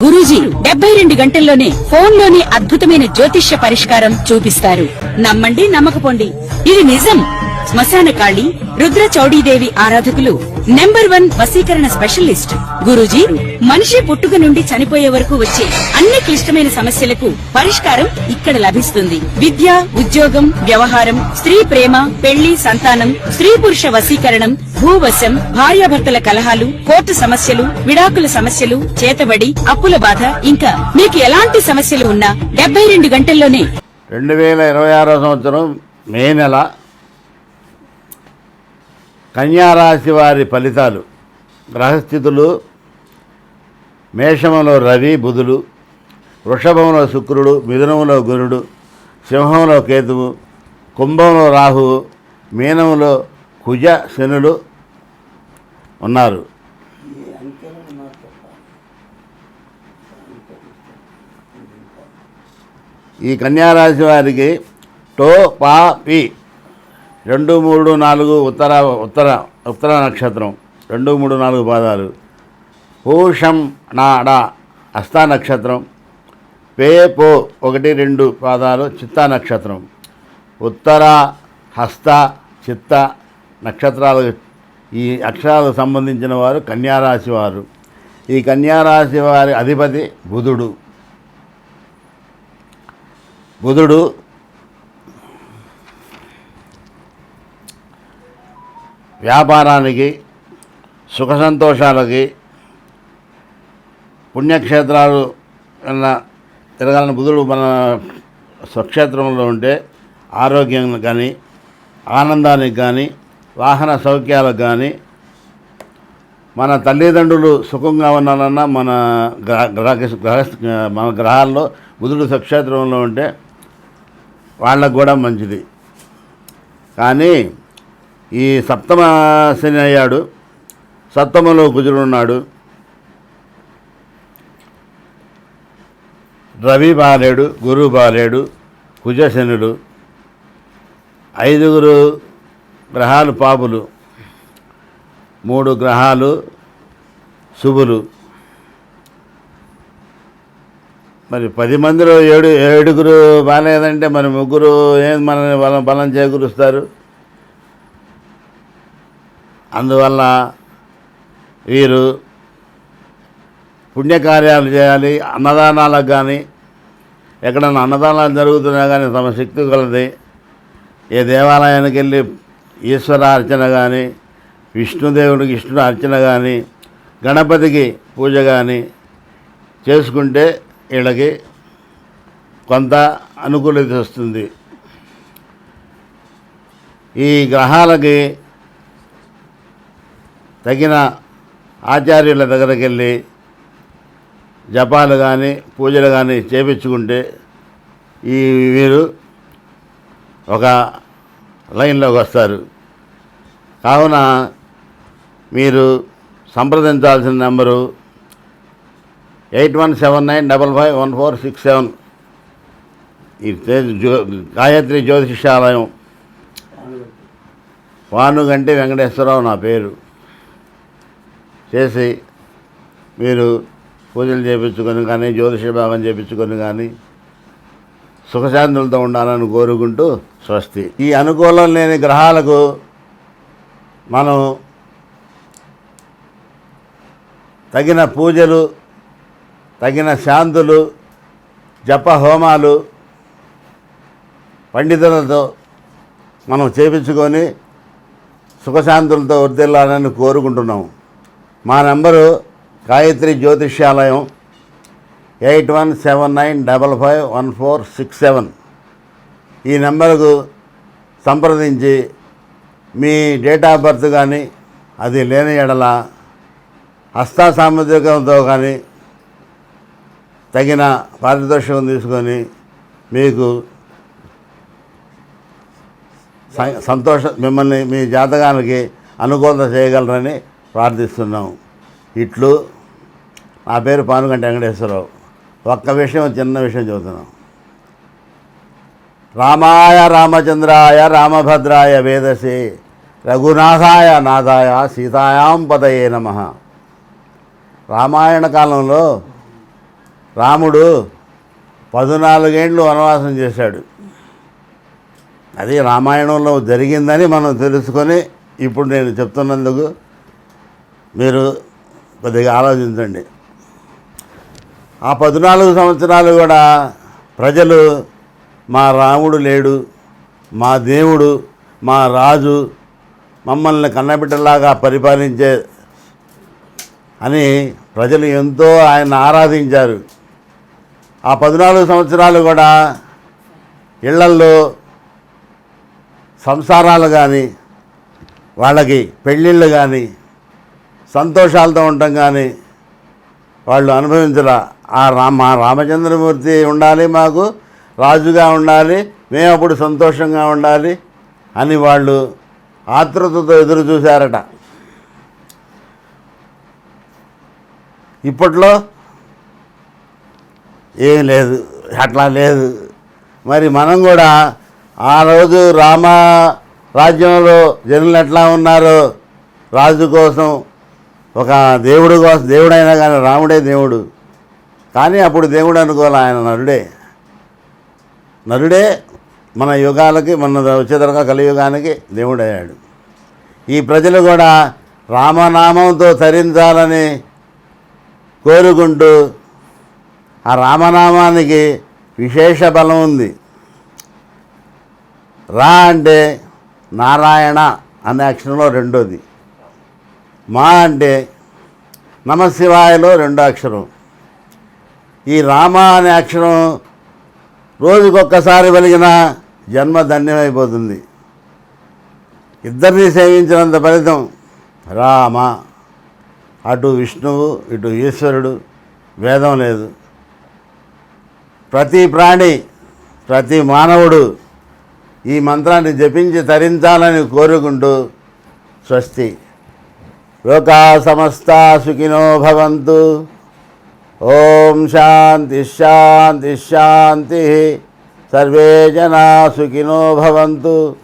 గురూజీ 72 గంటల్లోనే ఫోన్లోని అద్భుతమైన జ్యోతిష్య పరిష్కారం చూపిస్తారు. నమ్మండి, నమ్మకపోండి, ఇది నిజం. శ్మశాన కాళి రుద్ర చౌడీదేవి ఆరాధకులు నంబర్ 1 వశీకరణ స్పెషలిస్ట్ గురూజీ. మనిషి పుట్టుక నుండి చనిపోయే వరకు వచ్చే అన్ని క్లిష్టమైన సమస్యలకు పరిష్కారం ఇక్కడ లభిస్తుంది. విద్య, ఉద్యోగం, వ్యవహారం, స్త్రీ ప్రేమ, పెళ్లి, సంతానం, స్త్రీ పురుష వశీకరణం, భూవశం, భార్యాభర్తల కలహాలు, కోర్టు సమస్యలు, విడాకుల సమస్యలు, చేతబడి, అప్పుల బాధ, ఇంకా మీకు ఎలాంటి సమస్యలు ఉన్నా 72 గంటల్లోనే 2026 సంవత్సరం మే నెల కన్యారాశి వారి ఫలితాలు. గ్రహస్థితులు: మేషంలో రవి బుధుడు, వృషభంలో శుక్రుడు, మిథునంలో గురుడు, సింహంలో కేతువు, కుంభంలో రాహువు, మీనంలో కుజ శనులు ఉన్నారు. ఈ కన్యారాశి వారికి టో పా పి 2, 3, 4 ఉత్తర నక్షత్రం 2, 3, 4 పాదాలు, పూషం నాడ హస్త నక్షత్రం, పే పో 1, 2 పాదాలు చిత్తా నక్షత్రం, ఉత్తర హస్త చిత్త నక్షత్రాలు. ఈ అక్షరాలకు సంబంధించిన వారు కన్యారాశి వారు. ఈ కన్యారాశి వారి అధిపతి బుధుడు. వ్యాపారానికి, సుఖ సంతోషాలకి, పుణ్యక్షేత్రాలు తిరగాలని బుధుడు మన స్వక్షేత్రంలో ఉంటే ఆరోగ్యం కానీ, ఆనందానికి కానీ, వాహన సౌఖ్యాలకు కానీ, మన తల్లిదండ్రులు సుఖంగా ఉన్నారన్నా మన గ్రహాల్లో బుధుడు స్వక్షేత్రంలో ఉంటే వాళ్ళకు కూడా మంచిది. కానీ ఈ సప్తమ శని అయ్యాడు, సప్తమలో కుజుడు ఉన్నాడు. రవి బాలేడు, గురువు బాలేడు, కుజశనుడు. 5 గ్రహాలు పాపులు, 3 గ్రహాలు శుభులు. మరి 10 మందిలో 7 బాలేదంటే మరి 3 ఏం మనని బలం చేకూరుస్తారు? అందువల్ల వీరు పుణ్యకార్యాలు చేయాలి. అన్నదానాలకు కానీ, ఎక్కడన్నా అన్నదానాలు జరుగుతున్నా కానీ తమ శక్తి కలది ఏ దేవాలయానికి వెళ్ళి ఈశ్వర అర్చన కానీ, విష్ణుదేవుడికి విష్ణు అర్చన కానీ, గణపతికి పూజ కానీ చేసుకుంటే వీళ్ళకి కొంత అనుకూలత వస్తుంది. ఈ గ్రహాలకి తగిన ఆచార్యుల దగ్గరికి వెళ్ళి జపాలు కానీ, పూజలు కానీ చేపించుకుంటే వీరు ఒక లైన్లోకి వస్తారు. కావున మీరు సంప్రదించాల్సిన నెంబరు 8179551467. ఈ గాయత్రి జ్యోతిషాలయం, వానుగంటి వెంకటేశ్వరరావు నా పేరు. చేసి మీరు పూజలు చేయించుకొని కానీ, జ్యోతిష భాగం చేయించుకొని కానీ సుఖశాంతులతో ఉండాలని కోరుకుంటూ స్వస్తి. ఈ అనుకూలం లేని గ్రహాలకు మనం తగిన పూజలు, తగిన శాంతులు, జప హోమాలు పండితులతో మనం చేయించుకొని సుఖశాంతులతో వర్ధిల్లాలని కోరుకుంటున్నాము. మా నెంబరు గాయత్రి జ్యోతిష్యాలయం 8179551467. ఈ నెంబర్కు సంప్రదించి మీ డేట్ ఆఫ్ బర్త్ కానీ, అది లేని ఎడల హస్త సాముద్రికంతో కానీ తగిన పారితోషికం తీసుకొని మీకు మిమ్మల్ని మీ జాతకానికి అనుకూలత చేయగలరని ప్రార్థిస్తున్నాం. ఇట్లు నా పేరు పానుగంటి వెంకటేశ్వరరావు. ఒక్క విషయం, చిన్న విషయం చెబుతున్నాం. రామాయ రామచంద్రాయ రామభద్రాయ వేదసే రఘునాథాయ నాథాయ సీతాయాం పదయే నమః. రామాయణ కాలంలో రాముడు 14 ఏండ్లు వనవాసం చేశాడు. అది రామాయణంలో జరిగిందని మనం తెలుసుకొని ఇప్పుడు నేను చెప్తున్నందుకు మీరు కొద్దిగా ఆలోచించండి. ఆ 14 సంవత్సరాలు కూడా ప్రజలు మా రాముడు లేడు, మా దేవుడు, మా రాజు మమ్మల్ని కన్నబిడ్డలాగా పరిపాలించే అని ప్రజలు ఎంతో ఆయన ఆరాధించారు. ఆ 14 సంవత్సరాలు కూడా ఇళ్లల్లో సంసారాలు కానీ, వాళ్ళకి పెళ్ళిళ్ళు కానీ, సంతోషాలతో ఉండటం కానీ వాళ్ళు అనుభవించరా. మా రామచంద్రమూర్తి ఉండాలి, మాకు రాజుగా ఉండాలి, మేము అప్పుడు సంతోషంగా ఉండాలి అని వాళ్ళు ఆతృతతో ఎదురు చూశారట. ఇప్పట్లో ఏం లేదు, అట్లా లేదు. మరి మనం కూడా ఆ రోజు రామ రాజ్యంలో జనులు ఎట్లా ఉన్నారో, రాజు కోసం ఒక దేవుడు కోసం, దేవుడైనా కానీ రాముడే దేవుడు, కానీ అప్పుడు దేవుడు అనుకోవాలి, ఆయన నరుడే మన యుగాలకి, మన వచ్చేతరగా కలియుగానికి దేవుడయ్యాడు. ఈ ప్రజలు కూడా రామనామంతో తరించాలని కోరుకుంటూ, ఆ రామనామానికి విశేష బలం ఉంది. రా అంటే నారాయణ అనే అక్షరంలో రెండోది, మా అంటే నమశివాయలో రెండో అక్షరం. ఈ రామ అనే అక్షరం రోజుకొక్కసారి వెలిగిన జన్మ ధన్యమైపోతుంది. ఇద్దరిని సేవించినంత ఫలితం. రామ, అటు విష్ణువు ఇటు ఈశ్వరుడు, భేదం లేదు. ప్రతి ప్రాణి, ప్రతి మానవుడు ఈ మంత్రాన్ని జపించి తరించాలని కోరుకుంటూ స్వస్తి. లోకా సమస్తా సుఖినో భవంతు. ఓం శాంతి శాంతి శాంతి. సర్వే జనా సుఖినో భవంతు.